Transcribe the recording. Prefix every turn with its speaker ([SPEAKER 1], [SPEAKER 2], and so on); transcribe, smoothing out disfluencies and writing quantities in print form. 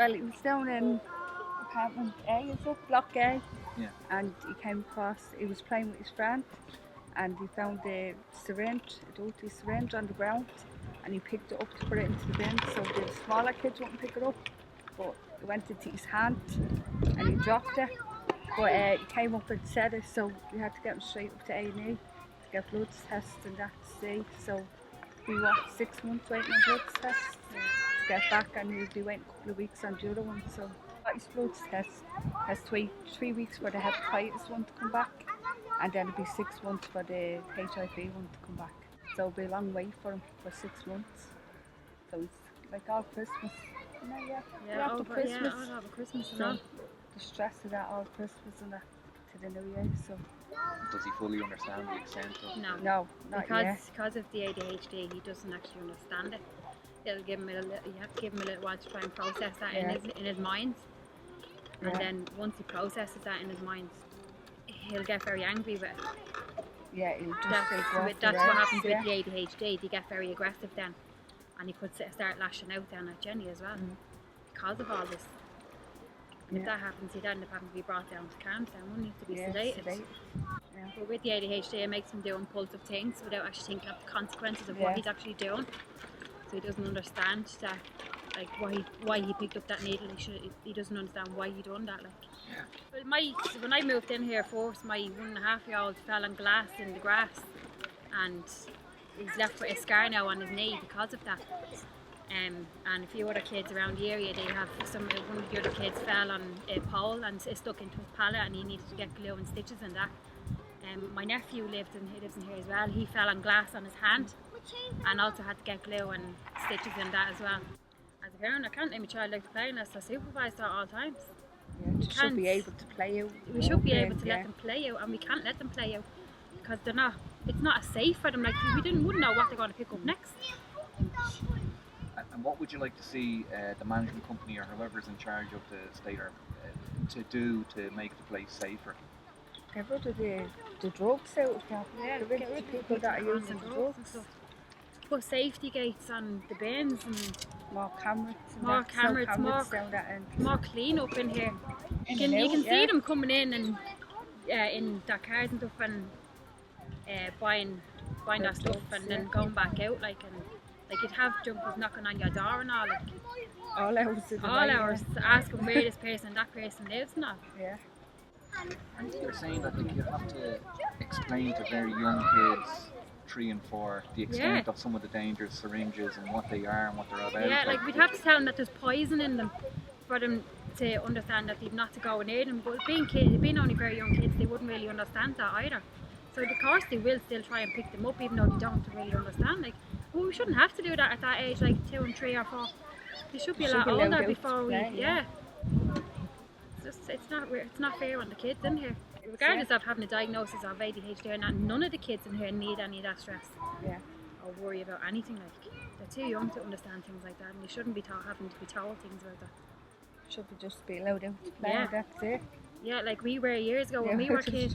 [SPEAKER 1] Well, he was down in apartment A, is it? Block A.
[SPEAKER 2] Yeah.
[SPEAKER 1] And he came across, he was playing with his friend, and he found a syringe, a dirty syringe on the ground, and he picked it up to put it into the bin so the smaller kids wouldn't pick it up. But it went into his hand and he dropped it. But he came up and said it, so we had to get him straight up to A&E to get blood tests and that to see. So we were 6 months waiting on blood tests to get back, and he'll be waiting a couple of weeks on the other one. So his blood test has 3 weeks for the hepatitis one to come back, and then it'll be 6 months for the HIV one to come back. So it'll be a long wait for him for 6 months. So it's like all Christmas. After Christmas.
[SPEAKER 3] Yeah, over Christmas and
[SPEAKER 1] So
[SPEAKER 3] all.
[SPEAKER 1] the stress of that all Christmas and that to the New Year. So
[SPEAKER 2] Does he fully understand the extent of
[SPEAKER 3] No.
[SPEAKER 1] no, not yet.
[SPEAKER 3] Because of the ADHD, he doesn't actually understand it. It'll give him you have to give him a little while to try and process that in his mind. And then once he processes that in his mind, he'll get very angry with it.
[SPEAKER 1] Yeah, he'll just
[SPEAKER 3] That's what happens with the ADHD. They get very aggressive then, and he could start lashing out then at Jenny as well because of all this. And if that happens, he'd end up having to be brought down to Camden, wouldn't he, to be sedated.
[SPEAKER 1] Yeah.
[SPEAKER 3] But with the ADHD, it makes him do impulsive things without actually thinking of the consequences of what he's actually doing. So he doesn't understand that, like why he picked up that needle. He doesn't understand why he done that. Like, well, when I moved in here first, my 1.5-year-old fell on glass in the grass, and he's left with a scar now on his knee because of that. And a few other kids around the area, one of the other kids fell on a pole and it stuck into his palate, and he needed to get glue and stitches and that. My nephew lives in here as well. He fell on glass on his hand and also had to get glue and stitches in that as well. As a parent, I can't let my child like to play unless I supervise that at all times.
[SPEAKER 1] Yeah, we should be able to play out.
[SPEAKER 3] We should be able to let them play out, and we can't let them play out because it's not safe for them. Like, we wouldn't know what they're going to pick up next.
[SPEAKER 2] And what would you like to see the management company or whoever's in charge of the state to do to make the place safer?
[SPEAKER 1] Get rid of the drugs out. Get rid of the people that are using drugs.
[SPEAKER 3] And stuff. Put safety gates on the bins and
[SPEAKER 1] more cameras.
[SPEAKER 3] More clean up in here. You can see them coming in and in their cars and stuff, and buying that stuff and then going back out, like you'd have jumpers knocking on your door and all, like
[SPEAKER 1] all hours
[SPEAKER 3] asking where this person and that person lives and all.
[SPEAKER 1] Yeah.
[SPEAKER 2] And you're saying that you have to explain to very young kids, 3 and 4, the extent of some of the dangerous syringes and what they are and what they're about.
[SPEAKER 3] Yeah, like we'd have to tell them that there's poison in them for them to understand that they've not to go near them. But being only very young kids, they wouldn't really understand that either. So of course they will still try and pick them up, even though they don't really understand. Like, well, we shouldn't have to do that at that age, like 2 and 3 or 4. They should be a lot older before we. It's not fair on the kids in here. Regardless of having a diagnosis of ADHD or not, none of the kids in here need any of that stress.
[SPEAKER 1] Yeah.
[SPEAKER 3] Or worry about anything like. They're too young to understand things like that, and they shouldn't be having to be told things about that.
[SPEAKER 1] Should be just be allowed out to play. That's it.
[SPEAKER 3] Yeah, like we were years ago when we were kids.